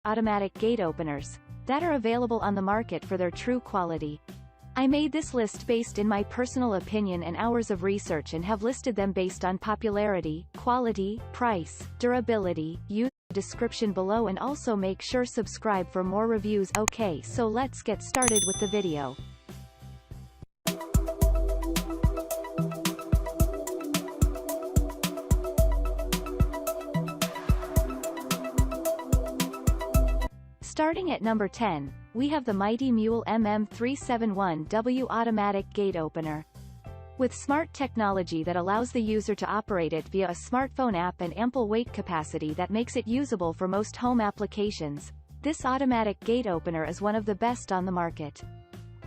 automatic gate openers that are available on the market for their true quality. I made this list based in my personal opinion and hours of research and have listed them based on popularity, quality, price, durability, use. Description below, and also make sure subscribe for more reviews. Okay, so let's get started with the video. Starting at number 10, we have the Mighty Mule MM371W Automatic Gate Opener. With smart technology that allows the user to operate it via a smartphone app and ample weight capacity that makes it usable for most home applications, this automatic gate opener is one of the best on the market.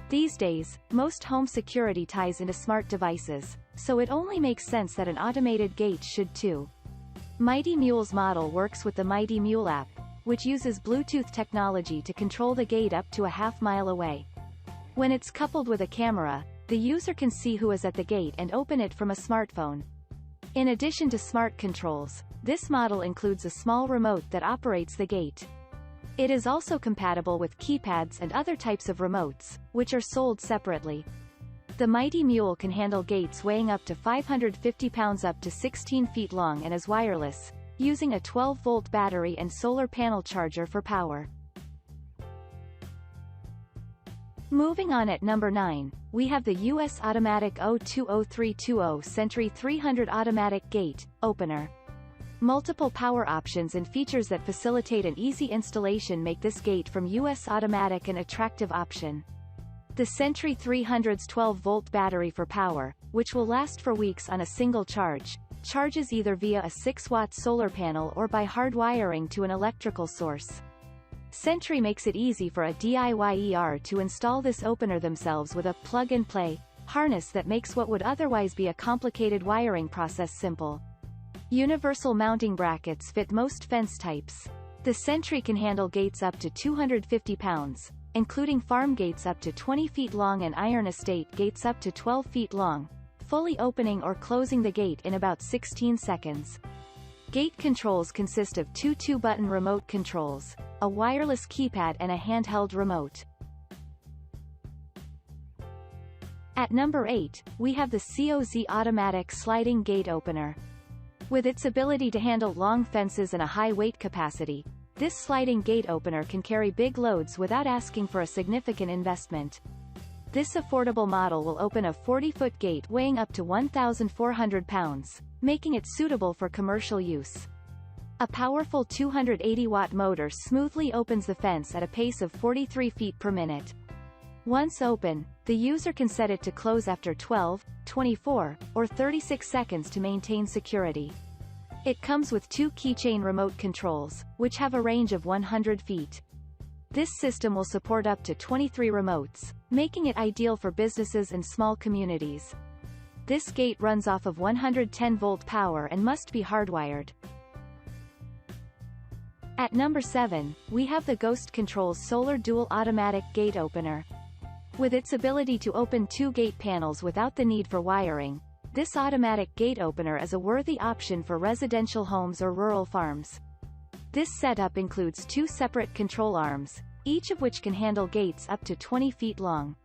These days, most home security ties into smart devices, so it only makes sense that an automated gate should too. Mighty Mule's model works with the Mighty Mule app, which uses Bluetooth technology to control the gate up to a half-mile away. When it's coupled with a camera, the user can see who is at the gate and open it from a smartphone. In addition to smart controls, this model includes a small remote that operates the gate. It is also compatible with keypads and other types of remotes, which are sold separately. The Mighty Mule can handle gates weighing up to 550 pounds up to 16 feet long and is wireless, using a 12-volt battery and solar panel charger for power. Moving on, at number 9, we have the US Automatic 020320 Sentry 300 Automatic Gate Opener. Multiple power options and features that facilitate an easy installation make this gate from US Automatic an attractive option. The Sentry 300's 12-volt battery for power, which will last for weeks on a single charge, charges either via a 6-watt solar panel or by hard wiring to an electrical source. Sentry makes it easy for a DIYer to install this opener themselves with a plug-and-play harness that makes what would otherwise be a complicated wiring process simple. Universal mounting brackets fit most fence types. The Sentry can handle gates up to 250 pounds, including farm gates up to 20 feet long and iron estate gates up to 12 feet long, fully opening or closing the gate in about 16 seconds. Gate controls consist of two 2-button remote controls, a wireless keypad and a handheld remote. At number 8, we have the COZ Automatic Sliding Gate Opener. With its ability to handle long fences and a high weight capacity, this sliding gate opener can carry big loads without asking for a significant investment. This affordable model will open a 40-foot gate weighing up to 1,400 pounds, making it suitable for commercial use. A powerful 280-watt motor smoothly opens the fence at a pace of 43 feet per minute. Once open, the user can set it to close after 12, 24, or 36 seconds to maintain security. It comes with 2 keychain remote controls, which have a range of 100 feet. This system will support up to 23 remotes, making it ideal for businesses and small communities. This gate runs off of 110-volt power and must be hardwired. At number 7, we have the Ghost Controls Solar Dual Automatic Gate Opener. With its ability to open 2 gate panels without the need for wiring, this automatic gate opener is a worthy option for residential homes or rural farms. This setup includes 2 separate control arms, each of which can handle gates up to 20 feet long.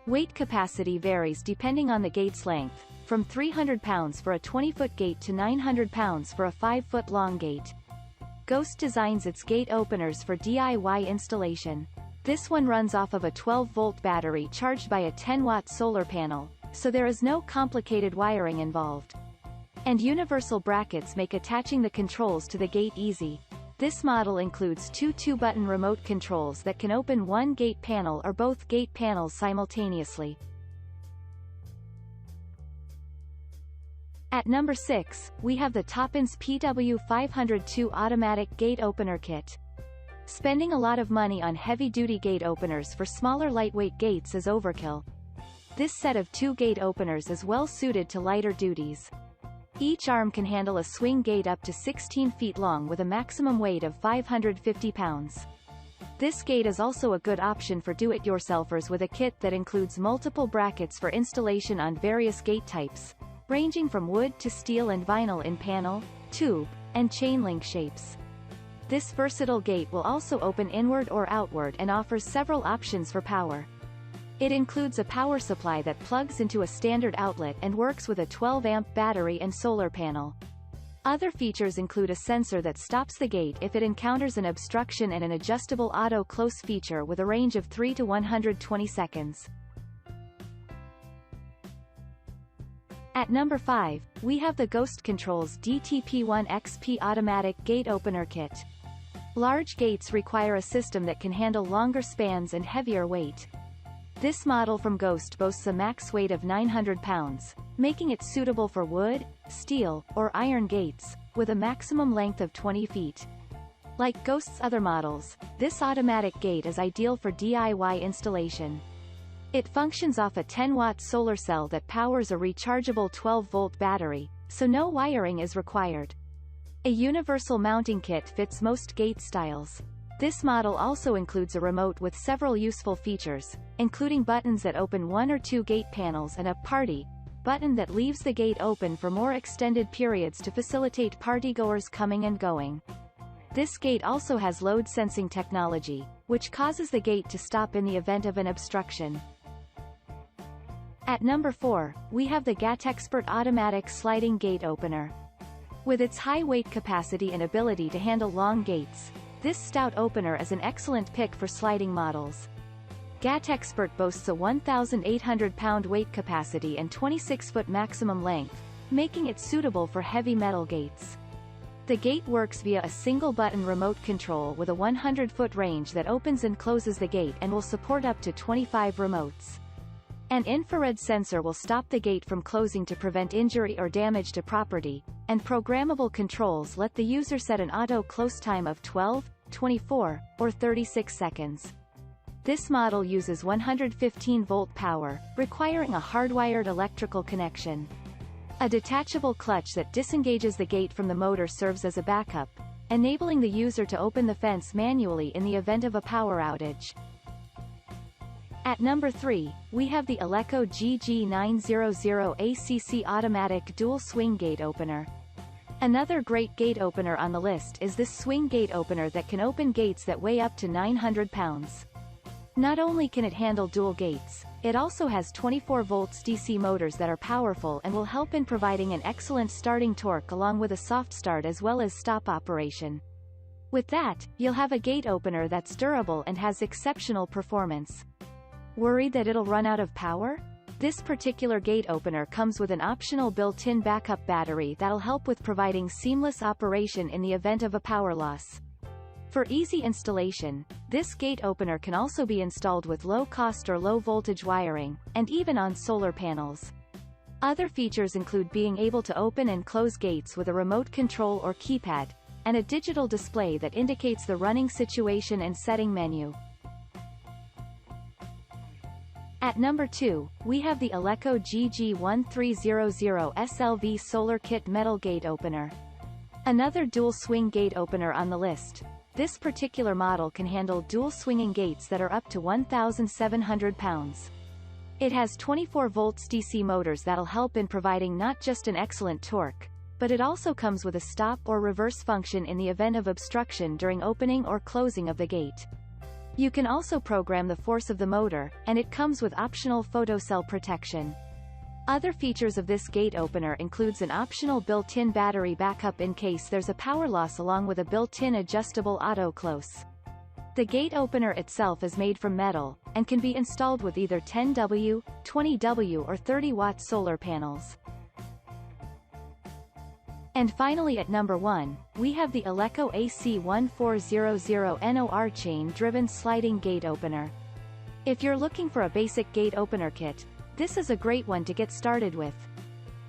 Weight capacity varies depending on the gate's length, from 300 pounds for a 20-foot gate to 900 pounds for a 5-foot-long gate. Ghost designs its gate openers for DIY installation. This one runs off of a 12-volt battery charged by a 10-watt solar panel, so there is no complicated wiring involved. And universal brackets make attaching the controls to the gate easy. This model includes 2 2-button remote controls that can open one gate panel or both gate panels simultaneously. At number 6, we have the Toppins PW502 Automatic Gate Opener Kit. Spending a lot of money on heavy-duty gate openers for smaller lightweight gates is overkill. This set of 2 gate openers is well suited to lighter duties. Each arm can handle a swing gate up to 16 feet long with a maximum weight of 550 pounds. This gate is also a good option for do-it-yourselfers with a kit that includes multiple brackets for installation on various gate types, ranging from wood to steel and vinyl in panel, tube, and chain link shapes. This versatile gate will also open inward or outward and offers several options for power. It includes a power supply that plugs into a standard outlet and works with a 12-amp battery and solar panel. Other features include a sensor that stops the gate if it encounters an obstruction and an adjustable auto-close feature with a range of 3 to 120 seconds. At number 5, we have the Ghost Controls DTP1XP Automatic Gate Opener Kit. Large gates require a system that can handle longer spans and heavier weight. This model from Ghost boasts a max weight of 900 pounds, making it suitable for wood, steel, or iron gates, with a maximum length of 20 feet. Like Ghost's other models, this automatic gate is ideal for DIY installation. It functions off a 10-watt solar cell that powers a rechargeable 12-volt battery, so no wiring is required. A universal mounting kit fits most gate styles. This model also includes a remote with several useful features, including buttons that open 1 or 2 gate panels and a party button that leaves the gate open for more extended periods to facilitate partygoers coming and going. This gate also has load sensing technology, which causes the gate to stop in the event of an obstruction. At number 4, we have the GATExpert Automatic Sliding Gate Opener. With its high weight capacity and ability to handle long gates, this stout opener is an excellent pick for sliding models. GATExpert boasts a 1,800-pound weight capacity and 26-foot maximum length, making it suitable for heavy metal gates. The gate works via a single-button remote control with a 100-foot range that opens and closes the gate and will support up to 25 remotes. An infrared sensor will stop the gate from closing to prevent injury or damage to property, and programmable controls let the user set an auto-close time of 12, 24, or 36 seconds. This model uses 115-volt power, requiring a hardwired electrical connection. A detachable clutch that disengages the gate from the motor serves as a backup, enabling the user to open the fence manually in the event of a power outage. At number 3, we have the Eleco GG900 ACC Automatic Dual Swing Gate Opener. Another great gate opener on the list is this swing gate opener that can open gates that weigh up to 900 pounds. Not only can it handle dual gates, it also has 24 volts DC motors that are powerful and will help in providing an excellent starting torque along with a soft start as well as stop operation. With that, you'll have a gate opener that's durable and has exceptional performance. Worried that it'll run out of power? This particular gate opener comes with an optional built-in backup battery that'll help with providing seamless operation in the event of a power loss. For easy installation, this gate opener can also be installed with low-cost or low-voltage wiring, and even on solar panels. Other features include being able to open and close gates with a remote control or keypad, and a digital display that indicates the running situation and setting menu. At number 2, we have the Eleco GG1300 SLV Solar Kit Metal Gate Opener. Another dual swing gate opener on the list. This particular model can handle dual swinging gates that are up to 1,700 pounds. It has 24 volts DC motors that'll help in providing not just an excellent torque, but it also comes with a stop or reverse function in the event of obstruction during opening or closing of the gate. You can also program the force of the motor, and it comes with optional photocell protection. Other features of this gate opener includes an optional built-in battery backup in case there's a power loss along with a built-in adjustable auto-close. The gate opener itself is made from metal, and can be installed with either 10W, 20W or 30-watt solar panels. And finally at number 1, we have the Eleco AC1400 NOR chain-driven sliding gate opener. If you're looking for a basic gate opener kit, this is a great one to get started with.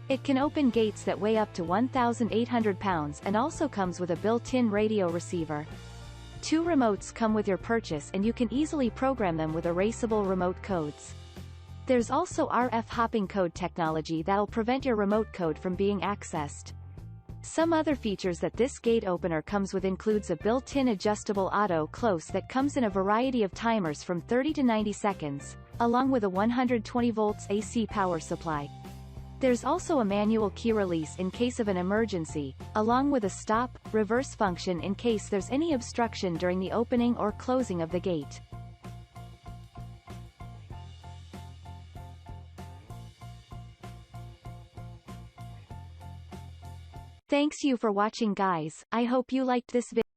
It can open gates that weigh up to 1,800 pounds and also comes with a built-in radio receiver. 2 remotes come with your purchase and you can easily program them with erasable remote codes. There's also RF hopping code technology that'll prevent your remote code from being accessed. Some other features that this gate opener comes with includes a built-in adjustable auto-close that comes in a variety of timers from 30 to 90 seconds, along with a 120 volts AC power supply. There's also a manual key release in case of an emergency, along with a stop, reverse function in case there's any obstruction during the opening or closing of the gate. Thanks you for watching guys, I hope you liked this video.